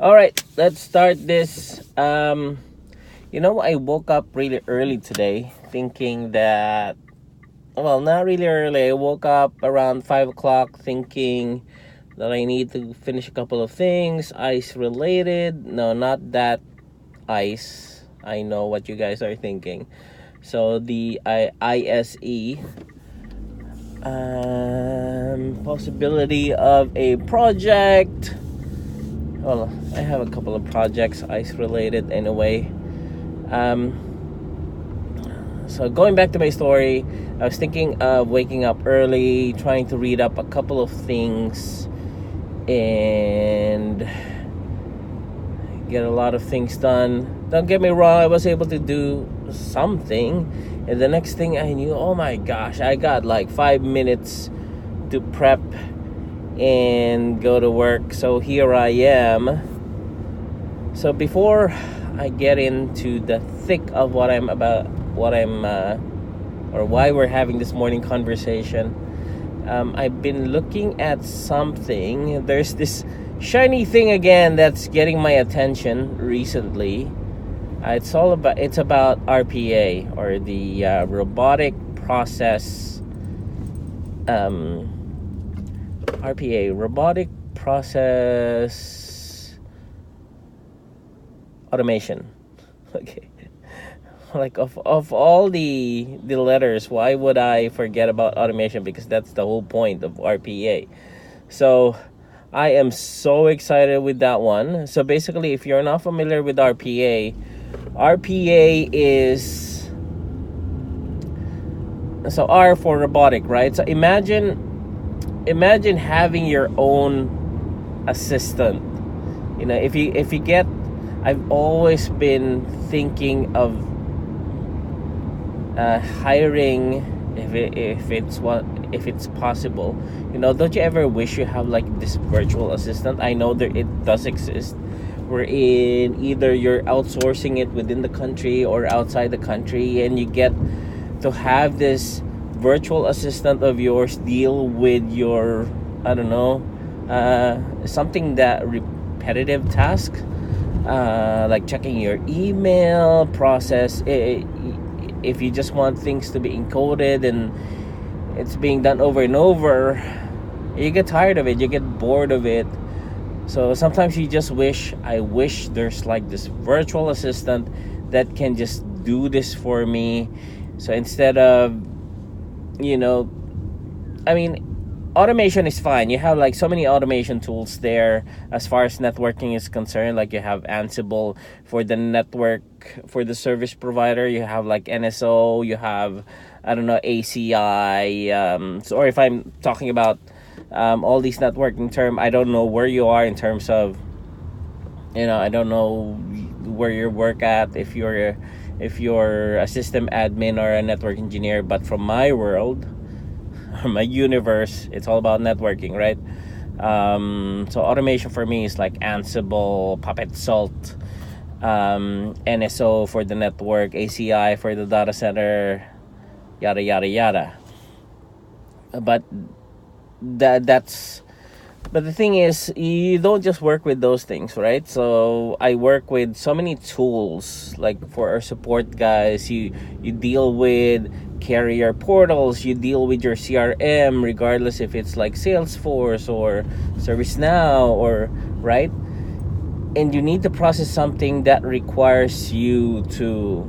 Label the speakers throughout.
Speaker 1: All right, let's start this. I woke up really early today thinking that, well, not really early. I woke up around 5 o'clock thinking that I need to finish a couple of things, ice related. No, not that ice. I know what you guys are thinking. So the ISE, possibility of a project. Well, I have a couple of projects ice related anyway. So going back to my story, I was thinking of waking up early, trying to read up a couple of things and get a lot of things done. Don't get me wrong, I was able to do something, and the next thing I knew, oh my gosh, I got like 5 minutes to prep and go to work. So here I am. So before I get into the thick of why we're having this morning conversation, I've been looking at something. There's this shiny thing again that's getting my attention recently. It's about RPA, or the Robotic Process RPA, Robotic Process Automation. Okay. Like of all the letters, why would I forget about automation? Because that's the whole point of RPA. So I am so excited with that one. So basically, if you're not familiar with RPA is, so R for robotic, right? So imagine having your own assistant. If you get, I've always been thinking of hiring, if it's possible. Don't you ever wish you have like this virtual assistant? I know that it does exist, wherein either you're outsourcing it within the country or outside the country, and you get to have this virtual assistant of yours deal with your, I don't know, something that repetitive task, like checking your email process. If you just want things to be encoded and it's being done over and over, you get tired of it, you get bored of it. So sometimes you just wish there's like this virtual assistant that can just do this for me. So instead of, automation is fine. You have like so many automation tools there as far as networking is concerned. Like you have Ansible for the network, for the service provider. You have like NSO, you have, I don't know, ACI. Or if I'm talking about all these networking terms, I don't know where you are in terms of, I don't know where you work at, if you're a system admin or a network engineer. But from my world, my universe, it's all about networking, right? So automation for me is like Ansible, Puppet, Salt, NSO for the network, ACI for the data center, yada yada yada. But the thing is, you don't just work with those things, right? So I work with so many tools. Like for our support guys, you deal with carrier portals, you deal with your CRM, regardless if it's like Salesforce or ServiceNow, or right? And you need to process something that requires you to,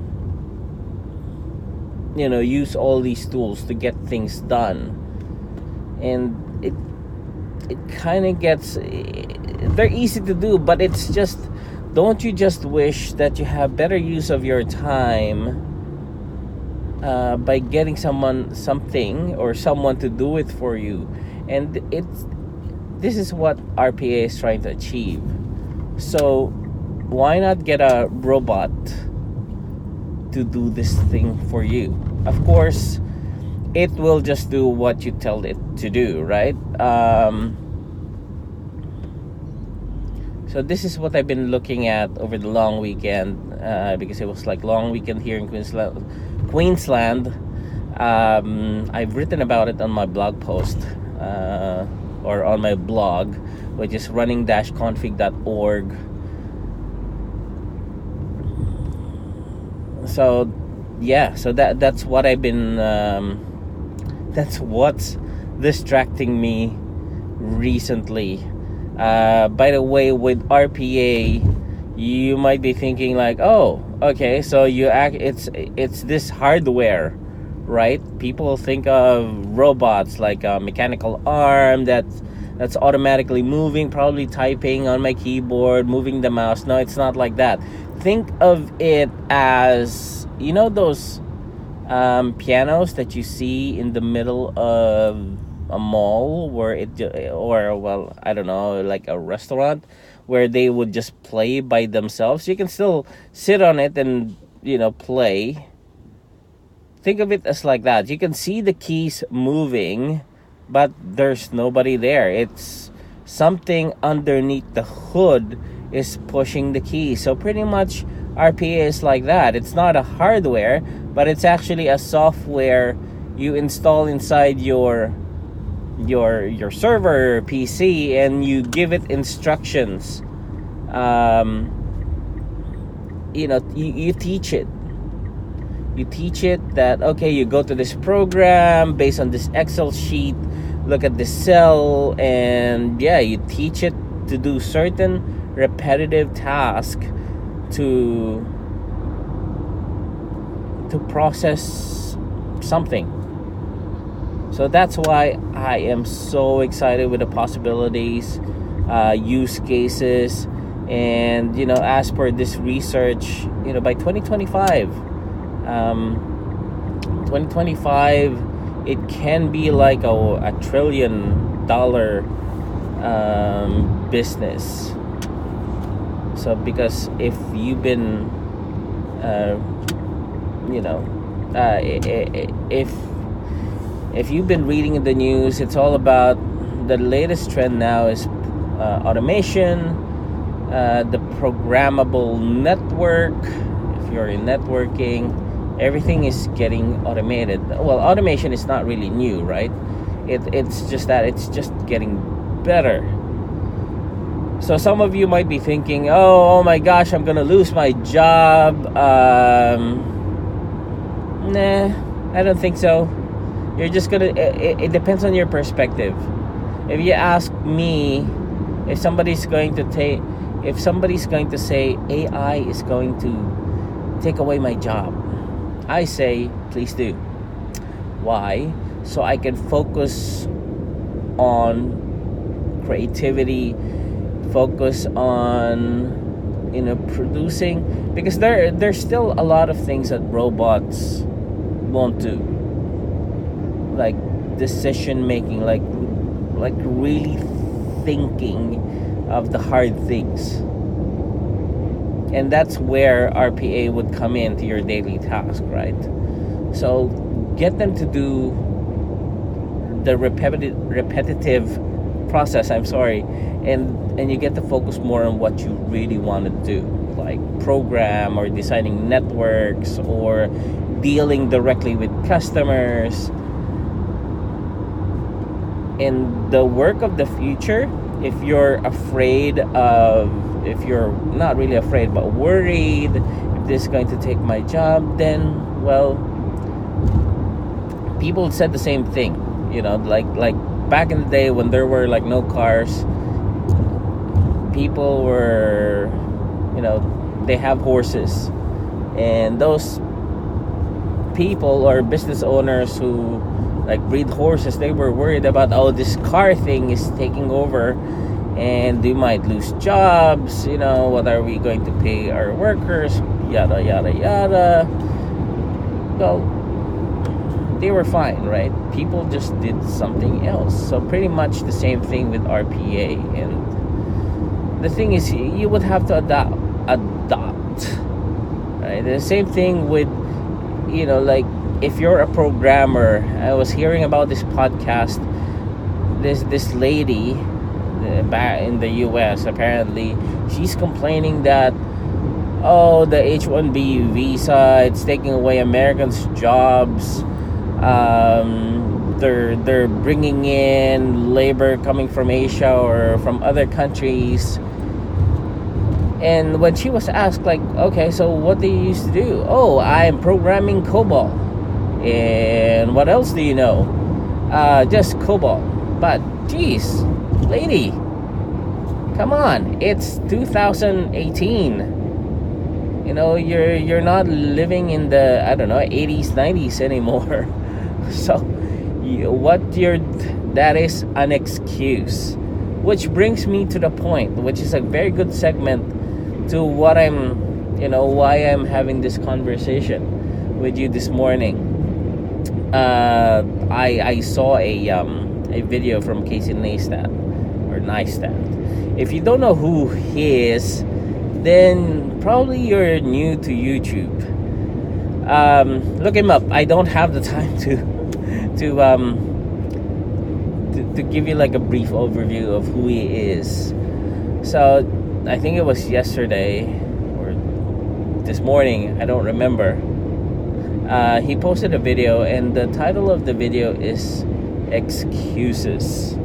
Speaker 1: use all these tools to get things done. And it kind of gets, they're easy to do, but it's just, don't you just wish that you have better use of your time by getting someone to do it for you? And this is what RPA is trying to achieve. So why not get a robot to do this thing for you? Of course, it will just do what you tell it to do, right? So this is what I've been looking at over the long weekend, because it was like long weekend here in Queensland. I've written about it on my blog post, or on my blog, which is running-config.org. So yeah, so that's what I've been that's what's distracting me recently. By the way, with RPA, you might be thinking like, oh, okay, so it's this hardware, right? People think of robots like a mechanical arm that's automatically moving, probably typing on my keyboard, moving the mouse. No, it's not like that. Think of it as, you know, those pianos that you see in the middle of a mall, where or, well, I don't know, like a restaurant, where they would just play by themselves. You can still sit on it and, play. Think of it as like that. You can see the keys moving, but there's nobody there. It's something underneath the hood is pushing the keys. So pretty much RPA is like that. It's not a hardware, but it's actually a software you install inside your server PC, and you give it instructions. You teach it. You teach it that, okay, you go to this program based on this Excel sheet, look at this cell, and yeah, you teach it to do certain repetitive tasks to process something. So that's why I am so excited with the possibilities, use cases, and as per this research, by 2025, 2025, it can be like a $1 trillion business. So because if you've been if you've been reading in the news, it's all about the latest trend now is automation, the programmable network. If you're in networking, everything is getting automated. Well, automation is not really new, right? It's just that it's just getting better. So some of you might be thinking, oh my gosh, I'm gonna lose my job. Nah, I don't think so. You're just gonna, it depends on your perspective. If you ask me, if somebody's going to say AI is going to take away my job, I say, please do. Why? So I can focus on creativity, focus on producing, because there's still a lot of things that robots won't do, like decision making, like really thinking of the hard things. And that's where RPA would come into your daily task, right? So get them to do the repetitive process, and you get to focus more on what you really want to do, like program or designing networks or dealing directly with customers. In the work of the future, if you're not really afraid but worried if this is going to take my job, then, well, people said the same thing, like back in the day when there were like no cars, people were, they have horses, and those people or business owners who like breed horses, they were worried about, oh, this car thing is taking over and they might lose jobs, what are we going to pay our workers, yada yada yada. Well, they were fine, right? People just did something else. So pretty much the same thing with RPA. And the thing is, you would have to adapt, right? The same thing with, like if you're a programmer. I was hearing about this podcast, this lady back in the US, apparently she's complaining that, oh, the H-1B visa, it's taking away Americans' jobs. They're bringing in labor coming from Asia or from other countries, And when she was asked, like, okay, so what do you used to do? Oh, I'm programming COBOL. And what else do you know? Just COBOL. But geez, lady, come on, it's 2018. You know, you're not living in the, I don't know, 80s, 90s anymore. So that is an excuse. Which brings me to the point, which is a very good segment to why I'm having this conversation with you this morning. I saw a video from Casey Neistat. If you don't know who he is, then probably you're new to YouTube. Look him up. I don't have the time to give you like a brief overview of who he is. So I think it was yesterday or this morning, I don't remember. He posted a video, and the title of the video is Excuses.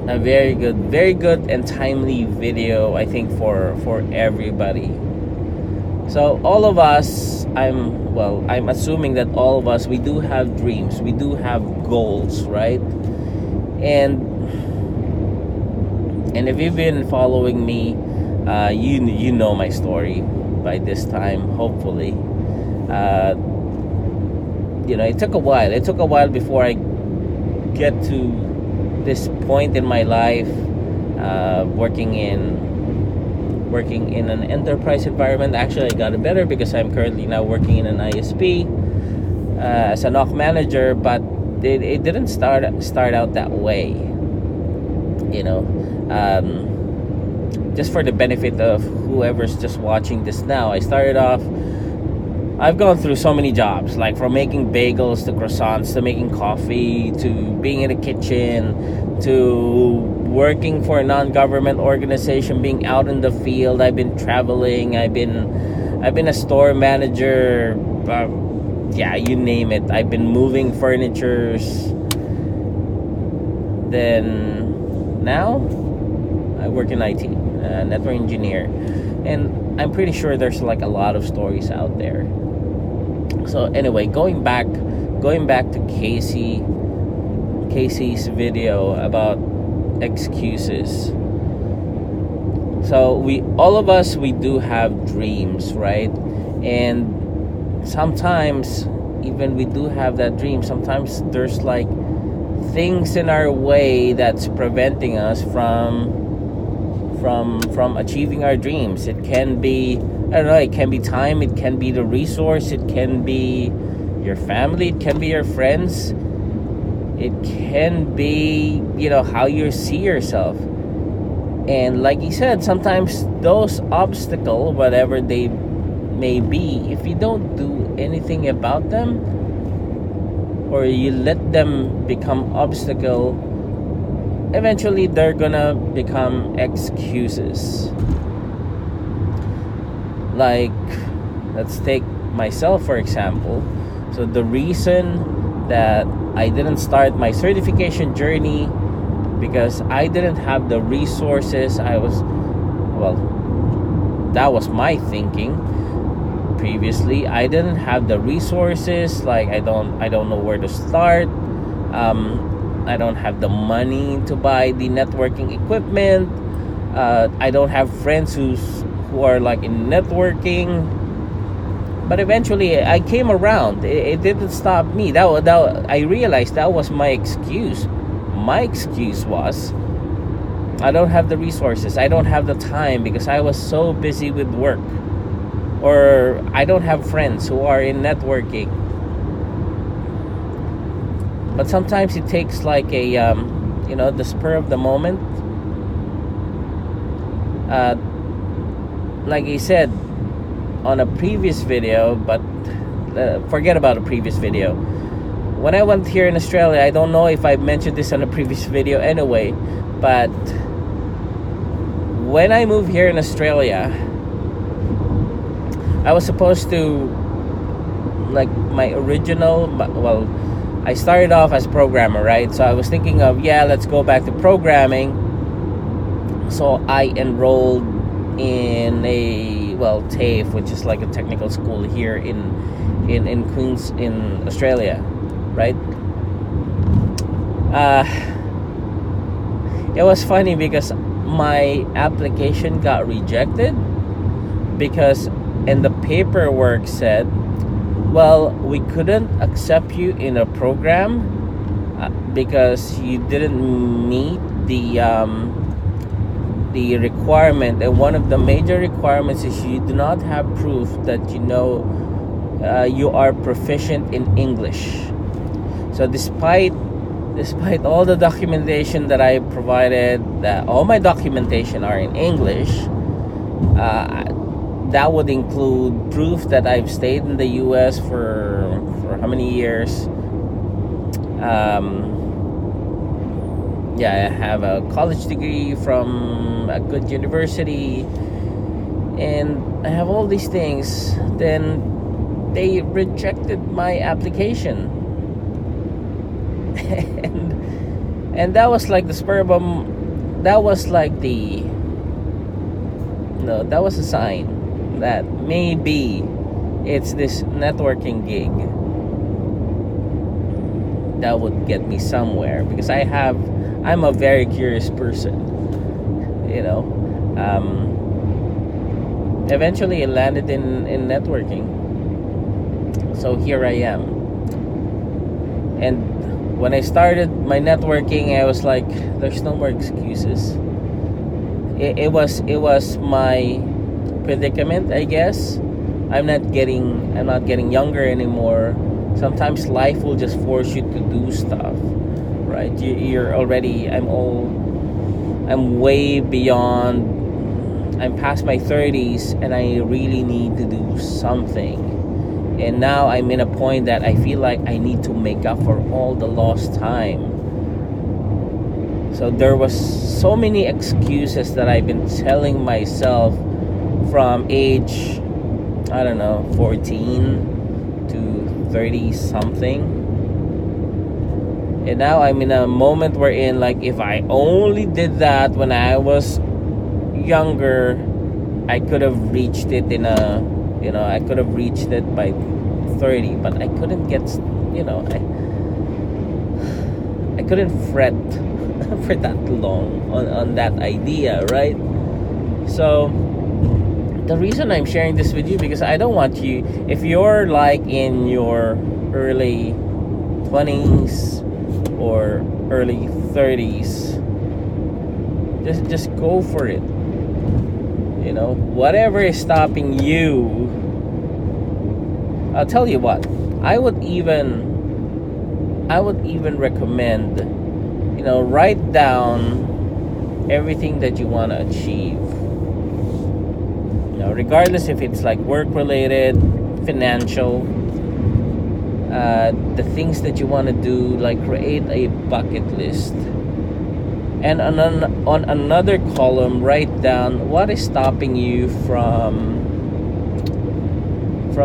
Speaker 1: A very good and timely video, I think, for everybody. So all of us, I'm assuming that all of us, we do have dreams, we do have goals, right? And if you've been following me, you know my story by this time, hopefully. It took a while before I get to this point in my life, working in an enterprise environment. Actually, I got it better because I'm currently now working in an ISP as a NOC manager, but it didn't start out that way. Just for the benefit of whoever's just watching this now, I've gone through so many jobs, like from making bagels to croissants to making coffee to being in the kitchen to working for a non-government organization, being out in the field. I've been traveling. I've been a store manager. You name it. I've been moving furnitures. Then now I work in IT, network engineer, and I'm pretty sure there's like a lot of stories out there. So anyway, going back to Casey's video about excuses. So all of us do have dreams, right? And sometimes even we do have that dream, sometimes there's like things in our way that's preventing us from achieving our dreams. It can be, I don't know, it can be time, it can be the resource, it can be your family, it can be your friends, it can be, how you see yourself. And like he said, sometimes those obstacles, whatever they may be, if you don't do anything about them, or you let them become obstacle, eventually they're gonna become excuses. Like, let's take myself for example. So the reason that I didn't start my certification journey, because I didn't have the resources. That was my thinking previously. I didn't have the resources. Like, I don't know where to start. I don't have the money to buy the networking equipment. I don't have friends who are like in networking. But eventually I came around. It didn't stop me. I realized that was my excuse. My excuse was I don't have the resources. I don't have the time because I was so busy with work. Or I don't have friends who are in networking. But sometimes it takes like a, the spur of the moment. Like I said on a previous video, but forget about a previous video. When I went here in Australia, I don't know if I mentioned this on a previous video anyway, but when I moved here in Australia, I was supposed to, like, my original, I started off as a programmer, right? So I was thinking of, let's go back to programming. So I enrolled in TAFE, which is like a technical school here in Queens, in Australia, right? It was funny because my application got rejected because, and the paperwork said, well, we couldn't accept you in a program because you didn't meet the requirement, and one of the major requirements is you do not have proof that you are proficient in English. So despite all the documentation that I provided, that all my documentation are in English, that would include proof that I've stayed in the US for how many years. I have a college degree from a good university, and I have all these things. Then they rejected my application. and that was like the spur of that was like that was a sign that maybe it's this networking gig that would get me somewhere, because I'm a very curious person, eventually it landed in networking. So here I am. And when I started my networking, I was like, there's no more excuses. It was my predicament, I guess. I'm not getting younger anymore. Sometimes life will just force you to do stuff, right? I'm way beyond, I'm past my 30s, and I really need to do something. And now I'm in a point that I feel like I need to make up for all the lost time. So there was so many excuses that I've been telling myself from age, 14 to 30 something. And now I'm in a moment wherein, like, if I only did that when I was younger, I could have reached it I could have reached it by 30, but I couldn't get, I couldn't fret for that long on that idea, right? So the reason I'm sharing this with you, because I don't want you, if you're like in your early 20s or early 30s, just go for it. Whatever is stopping you, I'll tell you what, I would even recommend, write down everything that you want to achieve. Regardless if it's like work related, financial, the things that you want to do, like create a bucket list. And on another column, write down what is stopping you from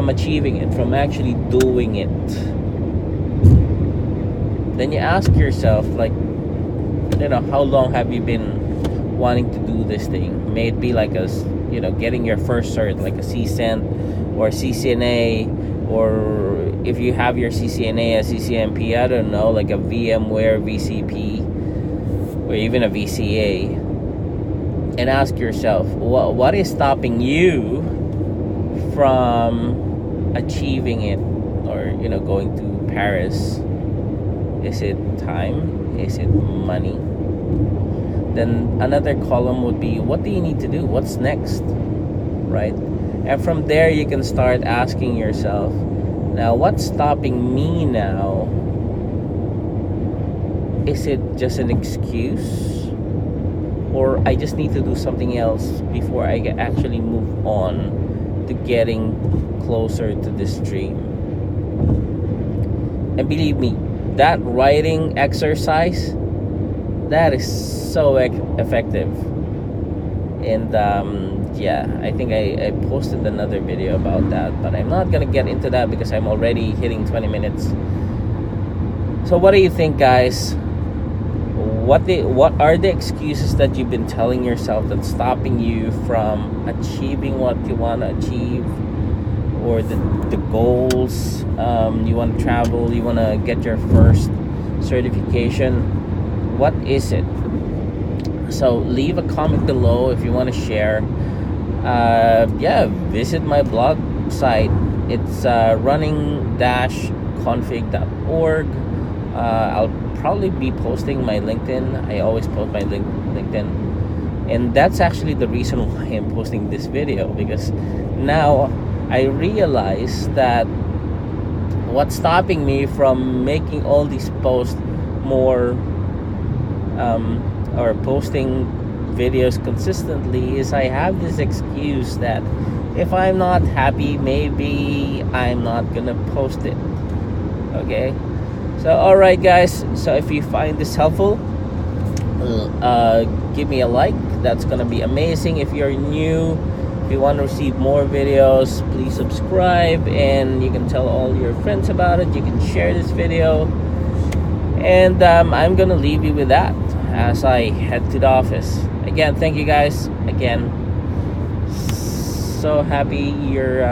Speaker 1: achieving it, from actually doing it. Then you ask yourself, like, how long have you been wanting to do this thing? May it be like getting your first cert, like a CCENT or CCNA, or if you have your CCNA, a CCNP, I don't know, like a VMware VCP, or even a VCA, and ask yourself, what is stopping you from achieving it, or going to Paris? Is it time? Is it money? Then another column would be, what do you need to do? What's next, right? And from there you can start asking yourself, now what's stopping me now? Is it just an excuse, or I just need to do something else before I actually move on to getting closer to this dream? And believe me, that writing exercise, that is so effective. And I think I posted another video about that, but I'm not gonna get into that because I'm already hitting 20 minutes. So what do you think, guys? what are the excuses that you've been telling yourself that's stopping you from achieving what you want to achieve, or the goals? You want to travel, you want to get your first certification. What is it? So leave a comment below if you want to share. Yeah, visit my blog site. It's running-config.org. I'll probably be posting my LinkedIn. I always post my LinkedIn, and that's actually the reason why I'm posting this video, because now I realize that what's stopping me from making all these posts more, or posting videos consistently, is I have this excuse that if I'm not happy, maybe I'm not gonna post it. Okay, so alright guys, so if you find this helpful, give me a like. That's gonna be amazing. If you're new, if you want to receive more videos, please subscribe, and you can tell all your friends about it. You can share this video, and I'm gonna leave you with that as I head to the office. Again, thank you guys. Again, so happy you're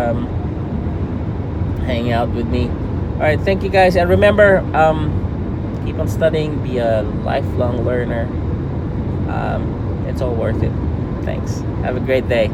Speaker 1: hanging out with me. All right, thank you guys, and remember, keep on studying, be a lifelong learner. It's all worth it. Thanks. Have a great day.